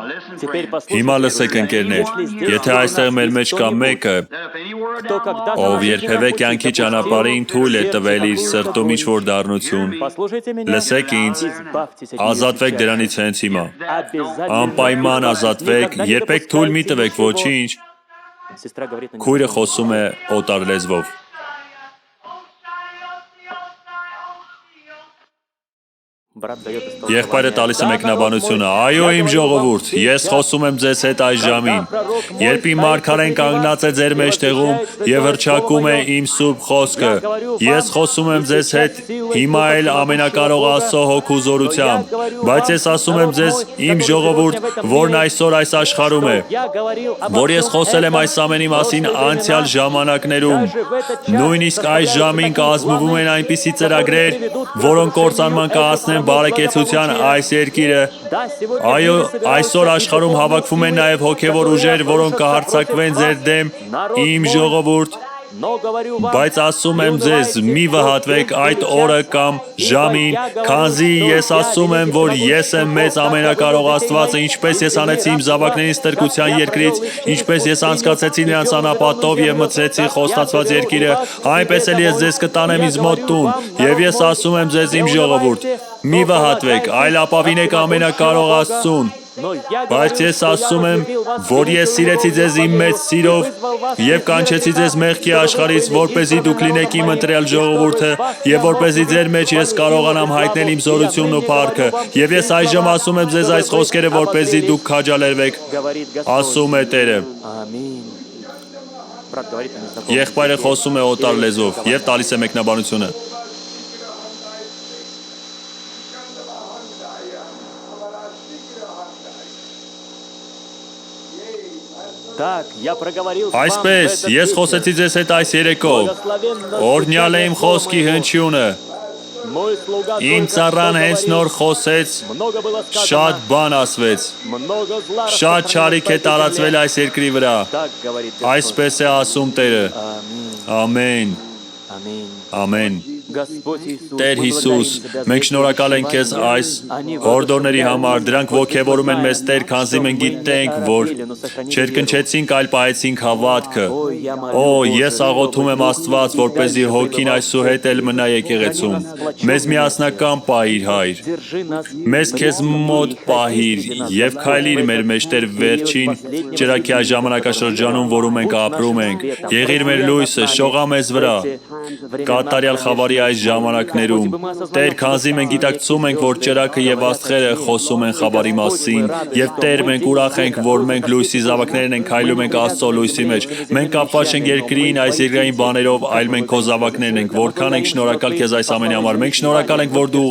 Հիմա լսեք ընկերներ, եթե այստեղ մեր մեջ կա մեկը, ով երբևէ կյանքի ճանապարհին թույլ է տվել իր սրտում ինչ-որ դառնություն, լսեք ինձ, ազատվեք դրանից հենց հիմա, անպայման ազատվեք, երբեք թույլ մի տվեք ոչինչ, քույրը խոսում է օտար լեզվով։ Եղբայրը տալիս է մեկնաբանությունը. «Այո, իմ ժողովուրդ, ես խոսում եմ ձեզ հետ այս ժամին, երբ իմ մարգարեն կանգնած է ձեր մեջտեղում և հռչակում է իմ սուրբ խոսքը, ես խոսում եմ ձեզ հետ հիմա էլ ամենակարող Աստծո հոգու զորությամբ, բայց ես ասում եմ ձեզ, իմ ժողովուրդ, որն այսօր այս աշխարհում է, որ ես խոսել եմ այս ամենի մասին անցյալ ժամանակներում, նույնիսկ այս ժամին կազմվում են այնպիսի ծրագրեր, որոնք կործանման կհասնեն բարեկեցության այս երկիրը, այո, այսօր աշխարհում հավաքվում են նաև հոգևոր ուժեր, որոնք կհարձակվեն ձեր դեմ, իմ ժողովուրդ, բայց ասում եմ ձեզ, մի վհատվեք այդ օրը կամ ժամին, քանզի ես ասում եմ, որ ես եմ մեծ ամենակարող Աստվածը, ինչպես ես անեցի իմ զավակներին ստրկության երկրից, ինչպես ես անցկացեցի նրանց անապատով և մտցրեցի խոստացված երկիրը, այնպես էլ ես ձեզ կտանեմ ինձ մոտ տուն, և ես ասում եմ ձեզ, իմ ժողովուրդ, մի վհատվեք, այլ ապավինեք ամենակարող Աստծուն, բայց ես ասում եմ, որ ես սիրեցի ձեզ իմ մեծ սիրով և կանչեցի ձեզ մեղքի աշխարհից, որպեսզի դուք լինեք իմ ընտրյալ ժողովուրդը և որպեսզի ձեր մեջ ես կարողանամ հայտնել իմ զորությունն ու փառքը, և ես այժմ ասում եմ ձեզ այս խոսքերը, որպեսզի դուք քաջալերվեք, ասում է Տերը»։ Եղբայրը խոսում է օտար լեզվով և տալիս է մեկնաբանությունը. Այսպես, ես խոսեցի ձեզ հետ այս երեկո, օրհնյալ է իմ խոսքի հնչյունը, իմ ծառան հենց նոր խոսեց, շատ բան ասվեց, շատ չարիք է տարածվել այս երկրի վրա, այսպես է ասում Տերը, ամեն, ամեն։ Տեր Հիսուս, մենք շնորհակալ ենք Քեզ այս հորդորների համար, դրանք ոգևորում են մեզ Տեր, քանզի մենք գիտենք, որ չերկնչեցինք, այլ պահեցինք հավատքը։ Օ, ես աղոթում եմ Աստված, որպեսզի Հոգին այսուհետ էլ մնա եկեղեցում։ Մեզ միասնական պահիր, Հայր։ Մեզ Քեզ մոտ պահիր և քայլիր մեր մեջ, Տեր, վերջին ճրագի այս ժամանակաշրջանում, որում մենք ապրում ենք։ Եղիր մեր լույսը, շողա մեզ վրա։ Կատարյալ խավարի այս ժամանակներում, Տեր, քանզի մենք գիտակցում ենք, որ ճրագը և աստղերը խոսում են խավարի մասին, և Տեր, մենք ուրախ ենք, որ մենք լույսի զավակներն ենք, քայլում ենք Աստծո լույսի մեջ։ Մենք կապված չենք երկրին, այս երկրային բաներով, այլ մենք Քո զավակներն ենք։ Որքան ենք շնորհակալ Քեզ այս ամենի համար։ Մենք շնորհակալ ենք, որ Դու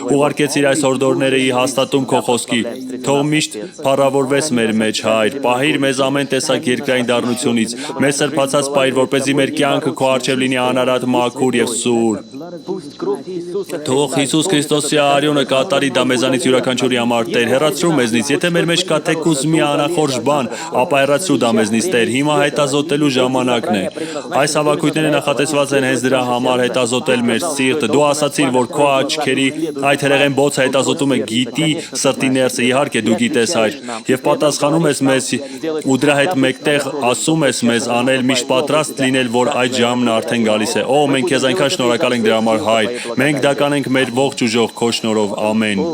ուղարկեցիր այս հորդորները ի հաստատում Քո խոսքի։ Թող միշտ փառավորվես մեր մեջ, Հայր։ Պահիր մեզ ամեն տեսակ երկրային դառնությունից։ Մեզ սրբացած պահիր, որպեսզի մեր կյանքը Քո առջև լինի անարատ, մաքուր և սուր։ Թող Հիսուս Քրիստոսի արյունը կատարի դա մեզանից յուրաքանչյուրի համար, Տեր, հեռացրու մեզնից, եթե մեր մեջ կա թեկուզ մի անախորժ բան, ապա հեռացրու դա մեզնից, Տեր, հիմա հետազոտելու ժամանակն է։ Այս հավաքույթները նախատեսված են հենց դրա համար, հետազոտել մեր սիրտը։ Դու ասացիր, որ Քո աչքերի այդ հրեղեն բոցը հետազոտում է գիտի սրտի ներսը, իհարկե դու գիտես, Հայր, և պատասխանում ես մեզ ու դրա հետ մեկտեղ ասում ես մեզ անել միշտ պատրաստ լինել, որ այդ ժամն արդեն գալիս է։ Օ, մենք Քեզ այնքան շնորհակալ ենք դրա համար, Հայր։ Մենք դա կանենք մեր ողջ ուժով Քո շնորհով, ամեն։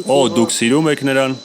Օ, դուք սիրում եք Նրան։